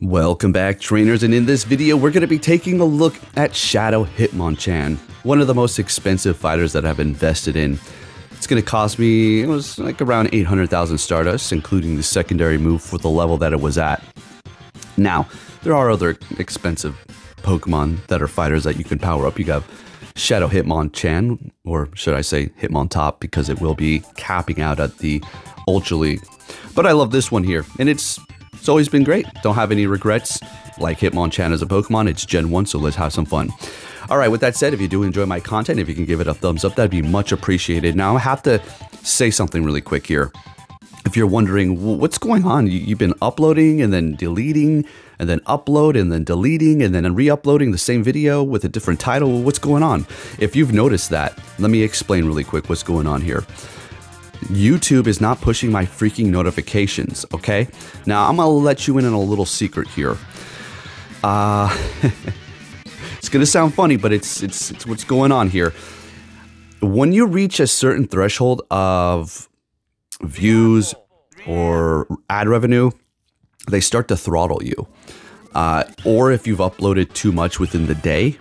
Welcome back, trainers, and in this video we're going to be taking a look at Shadow Hitmonchan, one of the most expensive fighters that I've invested in. It's going to cost me, it was like around 800,000 Stardust, including the secondary move for the level that it was at. Now, there are other expensive Pokemon that are fighters that you can power up. You have Shadow Hitmonchan, or should I say Hitmontop, because it will be capping out at the Ultra League. But I love this one here, and it's always been great. Don't have any regrets. Like Hitmonchan as a Pokemon, it's Gen 1, so let's have some fun. Alright, with that said, if you do enjoy my content, if you can give it a thumbs up, that'd be much appreciated. Now, I have to say something really quick here. If you're wondering, what's going on? You've been uploading and then deleting, and then upload and then deleting, and then re-uploading the same video with a different title. What's going on? If you've noticed that, let me explain really quick what's going on here. YouTube is not pushing my freaking notifications, okay? Now, I'm gonna let you in on a little secret here. It's gonna sound funny, but it's what's going on here. When you reach a certain threshold of views or ad revenue, they start to throttle you. Or if you've uploaded too much within the day,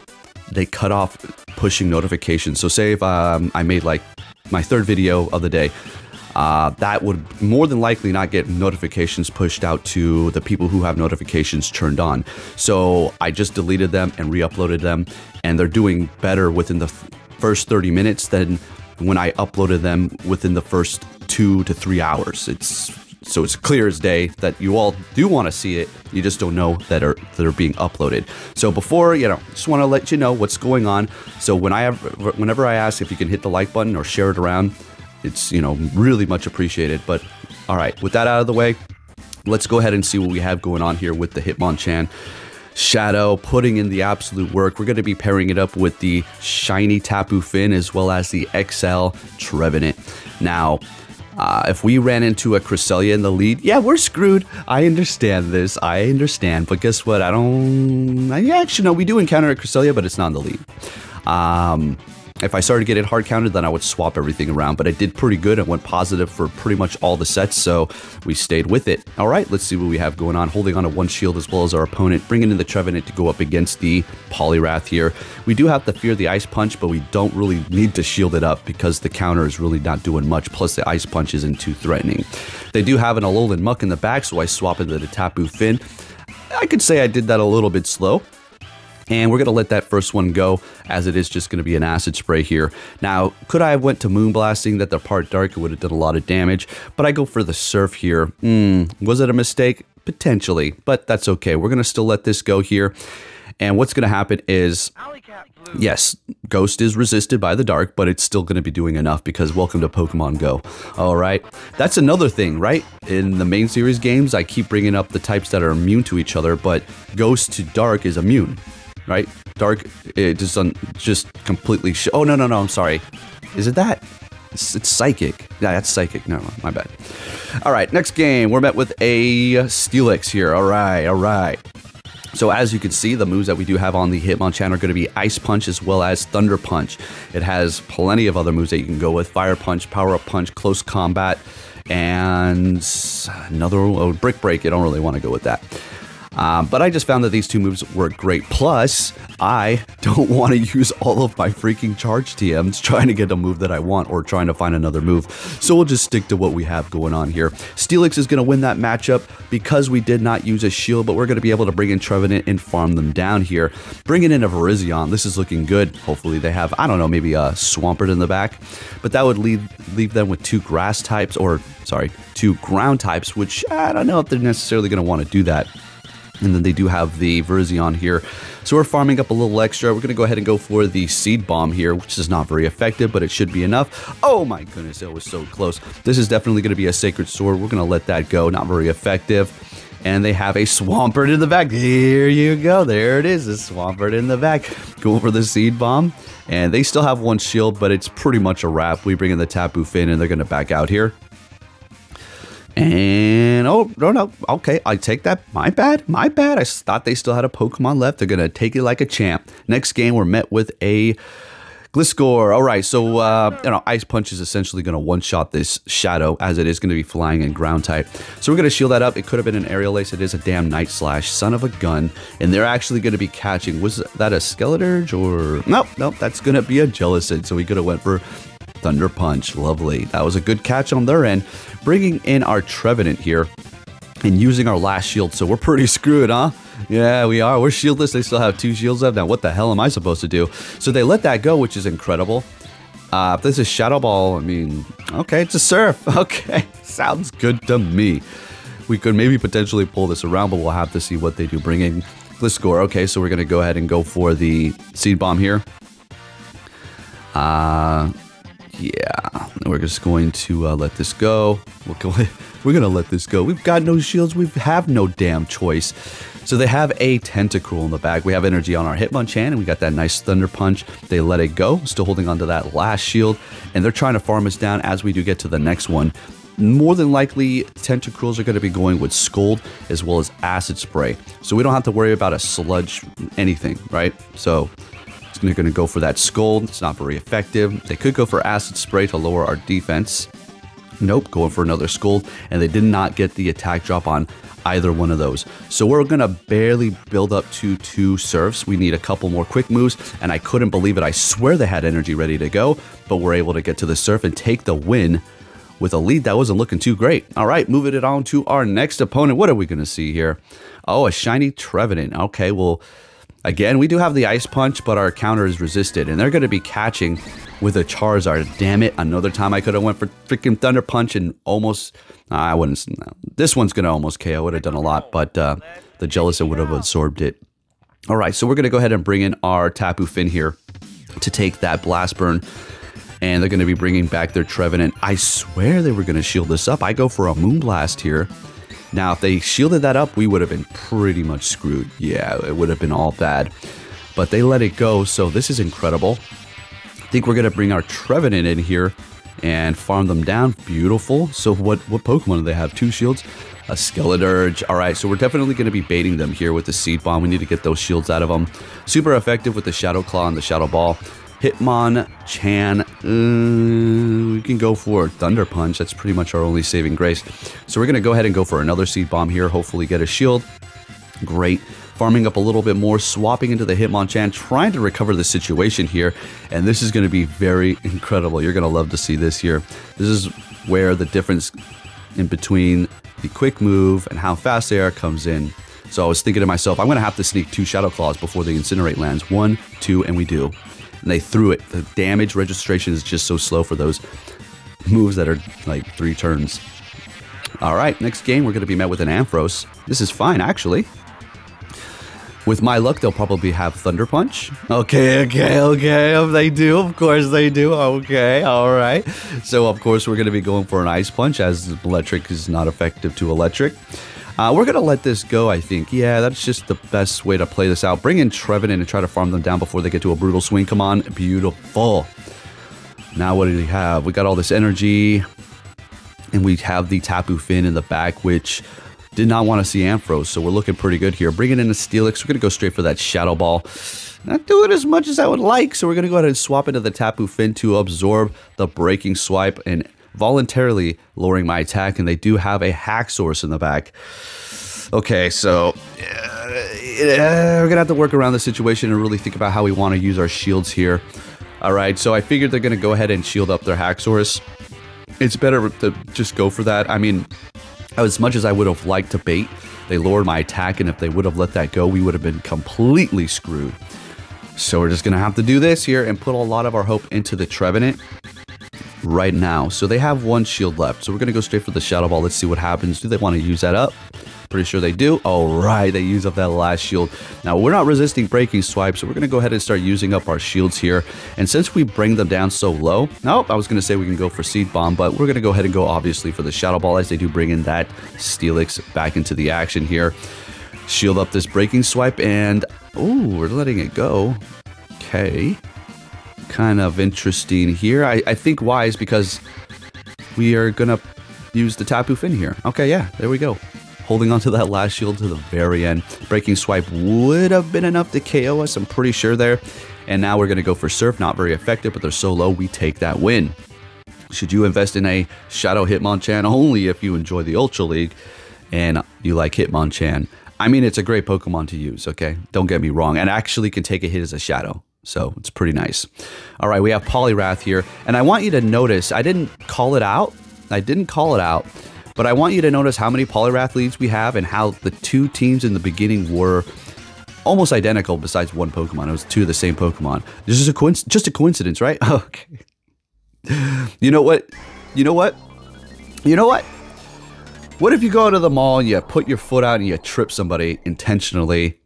they cut off pushing notifications. So say if I made like my third video of the day, that would more than likely not get notifications pushed out to the people who have notifications turned on. So I just deleted them and re-uploaded them, and they're doing better within the first 30 minutes than when I uploaded them within the first 2 to 3 hours. So it's clear as day that you all do want to see it. You just don't know that they're being uploaded. So before, just want to let you know what's going on. So whenever I ask if you can hit the like button or share it around, it's, really much appreciated. But all right, with that out of the way, let's go ahead and see what we have going on here with the Hitmonchan. Shadow putting in the absolute work. We're going to be pairing it up with the shiny Tapu Fini as well as the XL Trevenant. Now, if we ran into a Cresselia in the lead, yeah, we're screwed. I understand this. I understand. But guess what? Actually, no, we do encounter a Cresselia, but it's not in the lead. If I started to get it hard counted, then I would swap everything around. But I did pretty good. I went positive for pretty much all the sets, so we stayed with it. All right, let's see what we have going on. Holding on to one shield as well as our opponent. Bringing in the Trevenant to go up against the Poliwrath here. We do have to fear the Ice Punch, but we don't really need to shield it up because the counter is really not doing much. Plus, the Ice Punch isn't too threatening. They do have an Alolan Muck in the back, so I swap into the Tapu Fini. I could say I did that a little bit slow. And we're going to let that first one go, as it is just going to be an acid spray here. Now, could I have went to Moonblasting? That they're part dark, it would have done a lot of damage. But I go for the Surf here. Was it a mistake? Potentially, but that's okay. We're going to still let this go here. And what's going to happen is, yes, Ghost is resisted by the dark, but it's still going to be doing enough because welcome to Pokemon Go. All right, that's another thing, right? In the main series games, I keep bringing up the types that are immune to each other, but Ghost to Dark is immune. Right? Dark, it just completely... Oh, no, I'm sorry. Is it that? It's Psychic. Yeah, that's Psychic. No, my bad. All right, next game. We're met with a Steelix here. All right. So as you can see, the moves that we do have on the Hitmonchan are going to be Ice Punch as well as Thunder Punch. It has plenty of other moves that you can go with. Fire Punch, Power Up Punch, Close Combat, and another Brick Break. I don't really want to go with that. But I just found that these two moves work great. Plus, I don't want to use all of my freaking charge TMs trying to get a move that I want or trying to find another move. So we'll just stick to what we have going on here. Steelix is going to win that matchup because we did not use a shield, but we're going to be able to bring in Trevenant and farm them down here. Bringing in a Virizion, this is looking good. Hopefully they have, I don't know, maybe a Swampert in the back. But that would leave them with two grass types, or sorry, two ground types, which I don't know if they're necessarily going to want to do that. And then they do have the Virizion here. So we're farming up a little extra. We're going to go ahead and go for the Seed Bomb here, which is not very effective, but it should be enough. Oh my goodness, it was so close. This is definitely going to be a Sacred Sword. We're going to let that go. Not very effective. And they have a Swampert in the back. Here you go. There it is. A Swampert in the back. Go for the Seed Bomb. And they still have one shield, but it's pretty much a wrap. We bring in the Tapu Fini, and they're going to back out here. And, oh, no, okay, I take that, my bad, I thought they still had a Pokemon left. They're going to take it like a champ. Next game, we're met with a Gliscor. All right, so you know, Ice Punch is essentially going to one-shot this Shadow, as it is going to be flying and ground type. So we're going to shield that up. It could have been an Aerial Ace. It is a damn Night Slash, son of a gun, and they're actually going to be catching. Was that a Skeleturge or nope? That's going to be a Jellicent. So we could have went for Thunder Punch. Lovely. That was a good catch on their end, bringing in our Trevenant here and using our last shield. So we're pretty screwed, huh? Yeah, we are. We're shieldless. They still have 2 shields left. Now, what the hell am I supposed to do? So they let that go, which is incredible. If this is Shadow Ball, I mean, okay, it's a Surf. Okay, sounds good to me. We could maybe potentially pull this around, but we'll have to see what they do. Bringing Gliscor. Okay, so we're going to go ahead and go for the Seed Bomb here. Yeah, we're just going to let this go. We're going to let this go. We've got no shields. We have no damn choice. So they have a Tentacruel in the bag. We have energy on our Hitmonchan, and we got that nice Thunder Punch. They let it go, still holding on to that last shield, and they're trying to farm us down as we do get to the next one. More than likely, Tentacruels are going to be going with Scold as well as Acid Spray. So we don't have to worry about a Sludge anything, right? So they're going to go for that Scold. It's not very effective. They could go for Acid Spray to lower our defense. Nope, going for another Scold, and they did not get the attack drop on either one of those. So we're going to barely build up to 2 Surfs. We need a couple more quick moves, and I couldn't believe it. I swear they had energy ready to go, but we're able to get to the Surf and take the win with a lead that wasn't looking too great. All right, moving it on to our next opponent. What are we going to see here? Oh, a shiny Trevenant. Okay, well, again, we do have the Ice Punch, but our counter is resisted, and they're going to be catching with a Charizard. Damn it, another time I could have went for freaking Thunder Punch and almost... I wouldn't... No. This one's going to almost KO. Would have done a lot, but the Jellicent would have absorbed it. All right, so we're going to go ahead and bring in our Tapu Fini here to take that Blast Burn, and they're going to be bringing back their Trevenant. I swear they were going to shield this up. I go for a Moonblast here. Now, if they shielded that up, we would have been pretty much screwed. Yeah, it would have been all bad. But they let it go, so this is incredible. I think we're going to bring our Trevenant in here and farm them down. Beautiful. So what Pokemon do they have? 2 shields? A Skeleturge. All right, so we're definitely going to be baiting them here with the Seed Bomb. We need to get those shields out of them. Super effective with the Shadow Claw and the Shadow Ball. Hitmonchan, we can go for Thunder Punch. That's pretty much our only saving grace. So we're going to go ahead and go for another Seed Bomb here. Hopefully get a shield. Great. Farming up a little bit more, swapping into the Hitmonchan, trying to recover the situation here. And this is going to be very incredible. You're going to love to see this here. This is where the difference in between the quick move and how fast they are comes in. So I was thinking to myself, I'm going to have to sneak 2 Shadow Claws before the Incinerate lands. 1, 2, and we do. And they threw it. The damage registration is just so slow for those moves that are like 3 turns. All right, next game, we're going to be met with an Ampharos. This is fine, actually. With my luck, they'll probably have Thunder Punch. Okay. If they do, of course they do. Okay, all right. So, of course, we're going to be going for an Ice Punch, as Electric is not effective to Electric. We're going to let this go, I think. Yeah, that's just the best way to play this out. Bring in Trevenant and try to farm them down before they get to a Brutal Swing. Come on. Beautiful. Now, what do we have? We got all this energy. And we have the Tapu Fini in the back, which did not want to see Ampharos. So we're looking pretty good here. Bringing in a Steelix. We're going to go straight for that Shadow Ball. Not doing as much as I would like. So we're going to go ahead and swap into the Tapu Fini to absorb the Breaking Swipe and voluntarily lowering my attack, and they do have a Haxorus in the back. Okay, so we're gonna have to work around the situation and really think about how we want to use our shields here. All right, so I figured they're gonna go ahead and shield up their Haxorus. It's better to just go for that. I mean, as much as I would have liked to bait, they lowered my attack, and if they would have let that go, we would have been completely screwed. So we're just gonna have to do this here and put a lot of our hope into the Trevenant right now. So they have 1 shield left. So we're going to go straight for the Shadow Ball. Let's see what happens. Do they want to use that up? Pretty sure they do. All right, they use up that last shield. Now, we're not resisting Breaking Swipe, so we're going to go ahead and start using up our shields here. And since we bring them down so low, nope, I was going to say we can go for Seed Bomb, but we're going to go ahead and go, obviously, for the Shadow Ball, as they do bring in that Steelix back into the action here. Shield up this Breaking Swipe, and, ooh, we're letting it go. Okay. Kind of interesting here. I think wise because we are gonna use the Tapu Fini here. Okay, yeah, there we go. Holding on to that last shield to the very end. Breaking Swipe would have been enough to KO us, I'm pretty sure there. And now we're going to go for Surf. Not very effective, but they're so low, we take that win. Should you invest in a Shadow Hitmonchan only if you enjoy the Ultra League and you like Hitmonchan? I mean, it's a great Pokemon to use, okay? Don't get me wrong. And actually can take a hit as a Shadow. So it's pretty nice. All right, we have Poliwrath here. And I want you to notice, I didn't call it out. But I want you to notice how many Poliwrath leads we have and how the two teams in the beginning were almost identical besides one Pokemon. It was two of the same Pokemon. This is just a coincidence, right? Okay. You know what? What if you go to the mall and you put your foot out and you trip somebody intentionally,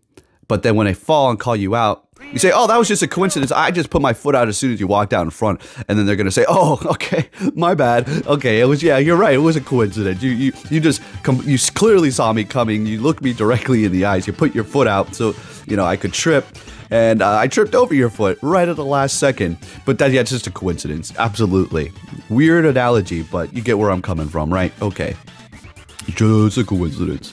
but then when they fall and call you out, you say, oh, that was just a coincidence. I just put my foot out as soon as you walked out in front. And then they're going to say, oh, okay, my bad. Okay, it was, yeah, you're right. It was a coincidence. You clearly saw me coming. You looked me directly in the eyes. You put your foot out so, you know, I could trip. And I tripped over your foot right at the last second. But yeah, it's just a coincidence. Absolutely. Weird analogy, but you get where I'm coming from, right? Okay. Just a coincidence.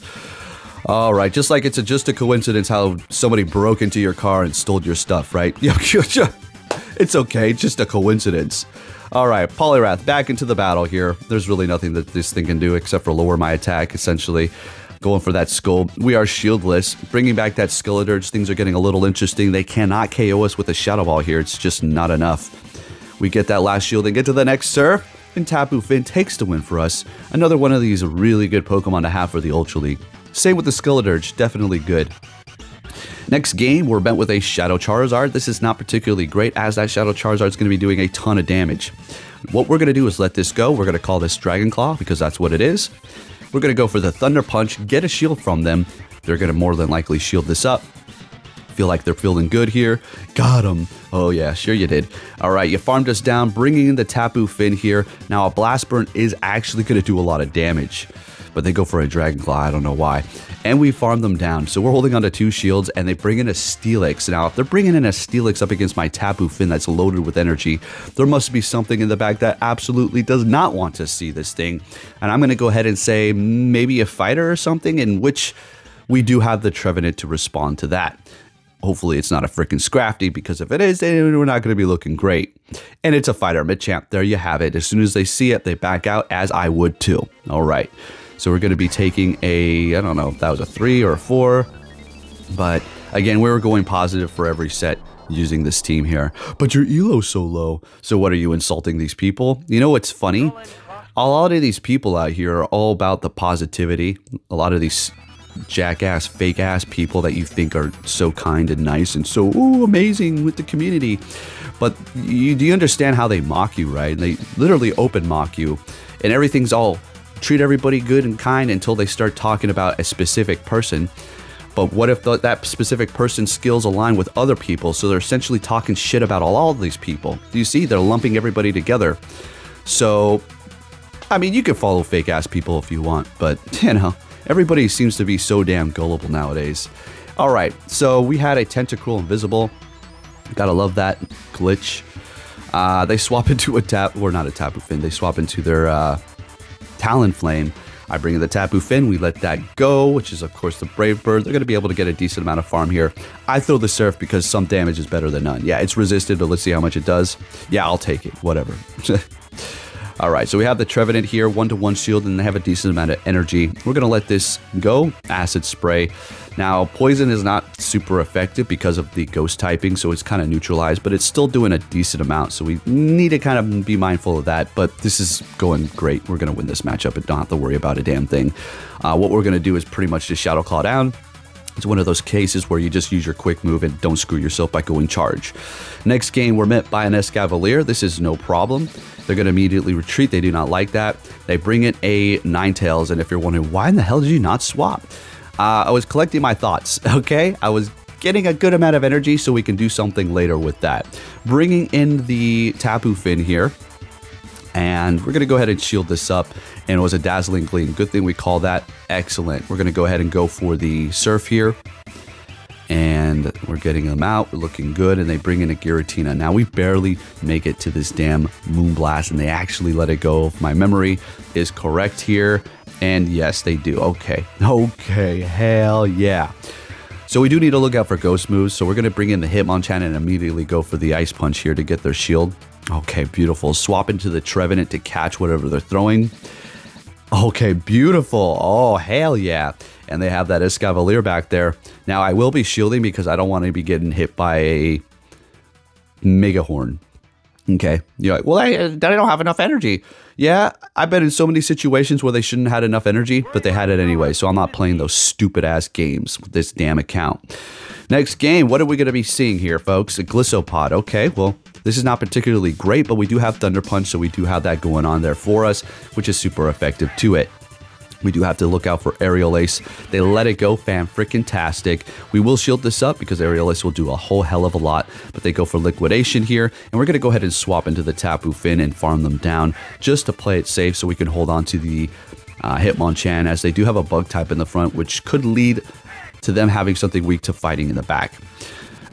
All right, just like it's just a coincidence how somebody broke into your car and stole your stuff, right? It's okay, just a coincidence. All right, Poliwrath, back into the battle here. There's really nothing that this thing can do except for lower my attack, essentially. Going for that skull. We are shieldless. Bringing back that Skeledirge, things are getting a little interesting. They cannot KO us with a Shadow Ball here. It's just not enough. We get that last shield and get to the next Surf, and Tapu Finn takes the win for us. Another one of these really good Pokemon to have for the Ultra League. Same with the Skeledirge, definitely good. Next game, we're met with a Shadow Charizard. This is not particularly great as that Shadow Charizard is going to be doing a ton of damage. What we're going to do is let this go. We're going to call this Dragon Claw because that's what it is. We're going to go for the Thunder Punch, get a shield from them. They're going to more than likely shield this up. Feel like they're feeling good here. Got him. Oh yeah, sure you did. All right, you farmed us down, bringing in the Tapu Finn here. Now a Blast Burn is actually going to do a lot of damage. But they go for a Dragon Claw, I don't know why. And we farm them down. So we're holding on to 2 shields, and they bring in a Steelix. Now, if they're bringing in a Steelix up against my Tapu Finn that's loaded with energy, there must be something in the back that absolutely does not want to see this thing. And I'm going to go ahead and say maybe a fighter or something, in which we do have the Trevenant to respond to that. Hopefully it's not a freaking Scrafty, because if it is, then we're not going to be looking great. And it's a fighter, Machamp. There you have it. As soon as they see it, they back out, as I would too. All right. So we're going to be taking a, I don't know if that was a 3 or a 4. But again, we were going positive for every set using this team here. But your ELO's so low. So what, are you insulting these people? You know what's funny? A lot of these people out here are all about the positivity. A lot of these jackass, fake-ass people that you think are so kind and nice and so amazing with the community. But do you understand how they mock you, right? They literally open mock you. And everything's all treat everybody good and kind until they start talking about a specific person. But what if that specific person's skills align with other people? So they're essentially talking shit about all of these people. Do you see? They're lumping everybody together. So, I mean, you can follow fake ass people if you want, but you know, everybody seems to be so damn gullible nowadays. All right, so we had a Tentacruel Invisible. Gotta love that glitch. They swap into a not a Tapu Finn. They swap into their Talonflame. I bring in the Tapu Finn, we let that go, which is of course the Brave Bird. They're going to be able to get a decent amount of farm here. I throw the Surf because some damage is better than none. Yeah, it's resisted, but let's see how much it does. Yeah, I'll take it, whatever. Alright, so we have the Trevenant here, 1-to-1 shield, and they have a decent amount of energy. We're going to let this go. Acid Spray. Now, Poison is not super effective because of the ghost typing, so it's kind of neutralized, but it's still doing a decent amount, so we need to kind of be mindful of that, but this is going great. We're going to win this matchup and don't have to worry about a damn thing. What we're going to do is pretty much just Shadow Claw down. It's one of those cases where you just use your quick move and don't screw yourself by going charge. Next game, we're met by an Escavalier. This is no problem. They're going to immediately retreat. They do not like that. They bring in a Ninetales, and if you're wondering, why in the hell did you not swap? I was collecting my thoughts, okay? I was getting a good amount of energy so we can do something later with that. Bringing in the Tapu Finn here. And we're going to go ahead and shield this up. And it was a Dazzling Gleam. Good thing we call that excellent. We're going to go ahead and go for the Surf here. And we're getting them out. We're looking good. And they bring in a Giratina. Now we barely make it to this damn Moonblast. And they actually let it go. If my memory is correct here. And yes, they do. Okay. Okay. Hell yeah. So we do need to look out for ghost moves. So we're going to bring in the Hitmonchan and immediately go for the Ice Punch here to get their shield. Okay, beautiful. Swap into the Trevenant to catch whatever they're throwing. Okay, beautiful. Oh, hell yeah. And they have that Escavalier back there. Now, I will be shielding because I don't want to be getting hit by a Mega Horn. Okay. You're like, well, I don't have enough energy. Yeah, I've been in so many situations where they shouldn't have had enough energy, but they had it anyway. So I'm not playing those stupid-ass games with this damn account. Next game, what are we going to be seeing here, folks? A Glissopod. Okay, well, this is not particularly great, but we do have Thunder Punch, so we do have that going on there for us, which is super effective to it. We do have to look out for Aerial Ace. They let it go, fan-frickin-tastic. We will shield this up because Aerial Ace will do a whole hell of a lot, but they go for Liquidation here, and we're going to go ahead and swap into the Tapu Finn and farm them down just to play it safe so we can hold on to the Hitmonchan, as they do have a Bug type in the front, which could lead to them having something weak to fighting in the back.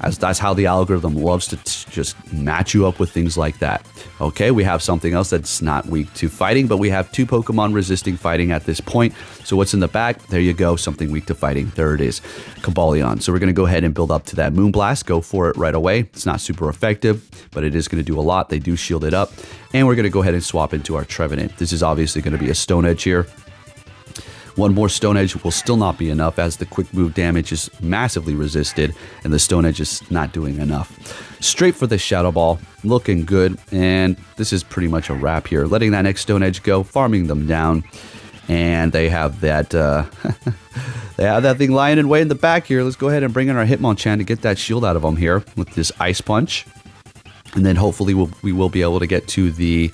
As that's how the algorithm loves to just match you up with things like that. Okay, we have something else that's not weak to fighting, but we have 2 Pokemon resisting fighting at this point. So what's in the back? There you go, something weak to fighting. There it is, Cobalion. So we're going to go ahead and build up to that Moonblast. Go for it right away. It's not super effective, but it is going to do a lot. They do shield it up. And we're going to go ahead and swap into our Trevenant. This is obviously going to be a Stone Edge here. One more Stone Edge will still not be enough, as the quick move damage is massively resisted and the Stone Edge is not doing enough. Straight for the Shadow Ball, looking good, and this is pretty much a wrap here. Letting that next Stone Edge go, farming them down, and they have that they have that thing lying in wait in the back here. Let's go ahead and bring in our Hitmonchan to get that shield out of them here with this Ice Punch, and then hopefully we will be able to get to the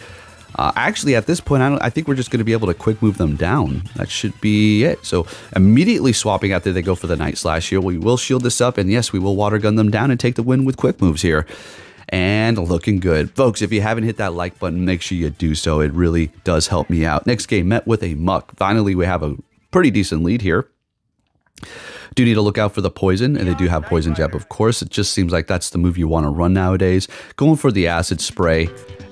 actually, at this point, I think we're just going to be able to quick move them down. That should be it. So immediately swapping after they go for the Night Slash here. We will shield this up, and yes, we will water gun them down and take the win with quick moves here. And looking good. Folks, if you haven't hit that like button, make sure you do so. It really does help me out. Next game, met with a Muck. Finally, we have a pretty decent lead here. Do need to look out for the Poison, and they do have Poison Jab, of course. It just seems like that's the move you want to run nowadays. Going for the Acid Spray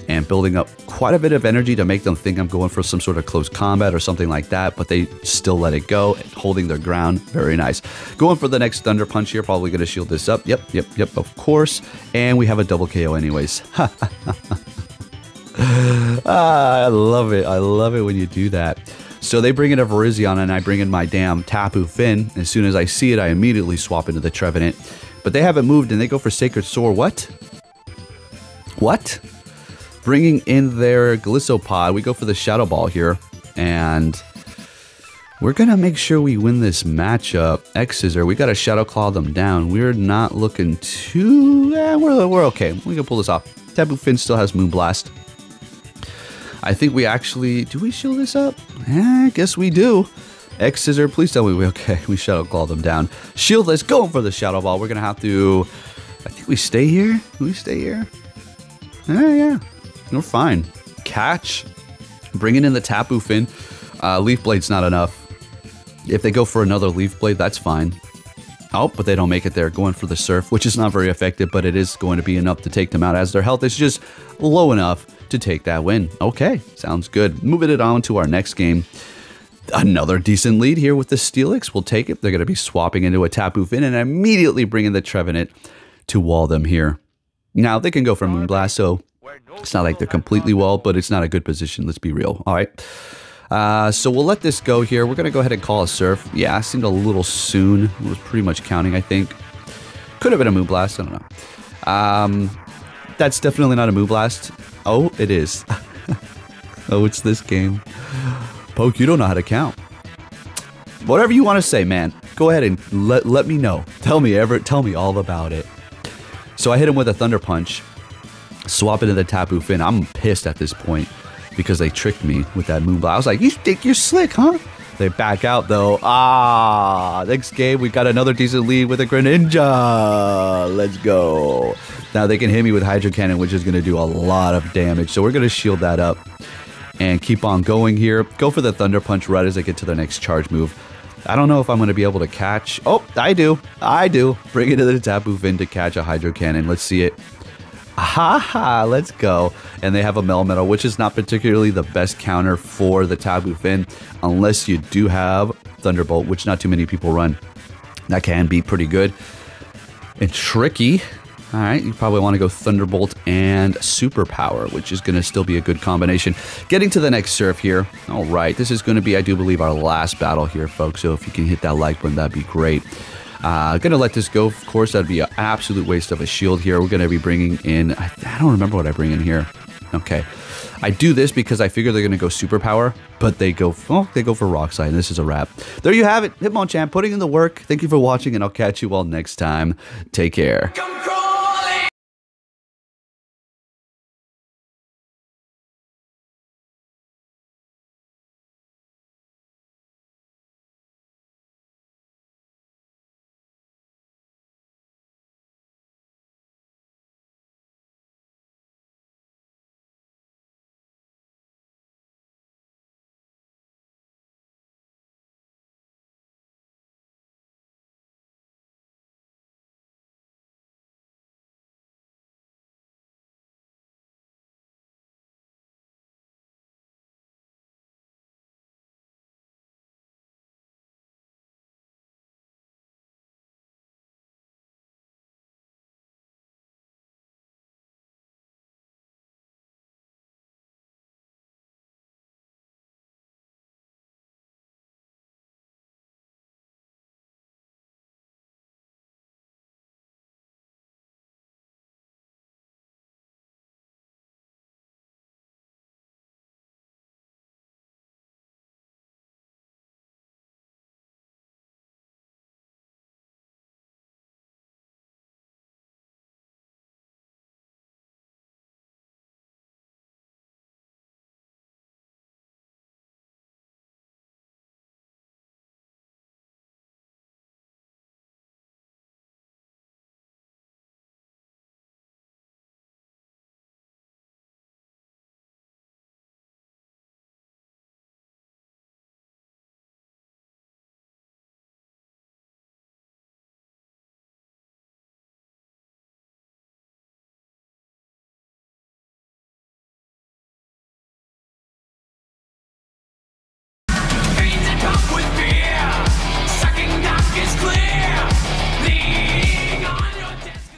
and building up quite a bit of energy to make them think I'm going for some sort of close combat or something like that, but they still let it go, holding their ground. Very nice. Going for the next Thunder Punch here, probably going to shield this up. Yep, of course. And we have a double KO anyways. I love it. I love it when you do that. So they bring in a Virizion, and I bring in my damn Tapu Finn. As soon as I see it, I immediately swap into the Trevenant. But they haven't moved, and they go for Sacred Soar. What? What? Bringing in their Glissopod, we go for the Shadow Ball here, and we're going to make sure we win this matchup. X-Scissor, we got to Shadow Claw them down. We're not looking too... we're okay. We can pull this off. Tapu Finn still has Moonblast. I think we actually... Do we shield this up? I guess we do. X-Scissor, please tell me we okay. We Shadow Claw them down. Shieldless, going for the Shadow Ball. We're going to have to... I think we stay here. We stay here. Yeah. We're fine. Catch. Bringing in the Tapu Finn. Leaf Blade's not enough. If they go for another Leaf Blade, that's fine. Oh, but they don't make it there. Going for the Surf, which is not very effective, but it is going to be enough to take them out, as their health is just low enough to take that win. Okay, sounds good. Moving it on to our next game. Another decent lead here with the Steelix. We'll take it. They're going to be swapping into a Tapu Finn and immediately bringing the Trevenant to wall them here. Now, they can go for Moonblast, so it's not like they're completely walled, but it's not a good position. Let's be real. All right. So we'll let this go here. We're going to go ahead and call a Surf. Yeah, it seemed a little soon. It was pretty much counting, I think. Could have been a Moonblast. I don't know. That's definitely not a Moonblast. Oh, it is. Oh, it's this game. Poke, you don't know how to count. Whatever you want to say, man. Go ahead and let me know. Tell me all about it. So I hit him with a Thunder Punch. Swap into the Tapu Finn. I'm pissed at this point because they tricked me with that Moonblast. I was like, you think you're slick, huh? They back out, though. Next game, we got another decent lead with a Greninja. Let's go. Now they can hit me with Hydro Cannon, which is going to do a lot of damage. So we're going to shield that up and keep on going here. Go for the Thunder Punch right as they get to their next charge move. I don't know if I'm going to be able to catch. Oh, I do. Bring it to the Tapu Finn to catch a Hydro Cannon. Let's see it. Ha! Let's go. And they have a Melmetal, which is not particularly the best counter for the Tapu Finn, unless you do have Thunderbolt, which not too many people run. That can be pretty good and tricky. All right, you probably want to go Thunderbolt and Superpower, which is going to still be a good combination. Getting to the next surf here. All right, this is going to be, I do believe, our last battle here, folks. So if you can hit that like button, that'd be great. Going to let this go. Of course, that'd be an absolute waste of a shield here. We're going to be bringing in, I don't remember what I bring in here. Okay. I do this because I figure they're going to go Superpower, but they go for Rock Slide, and this is a wrap. There you have it. Hitmonchan putting in the work. Thank you for watching, and I'll catch you all next time. Take care.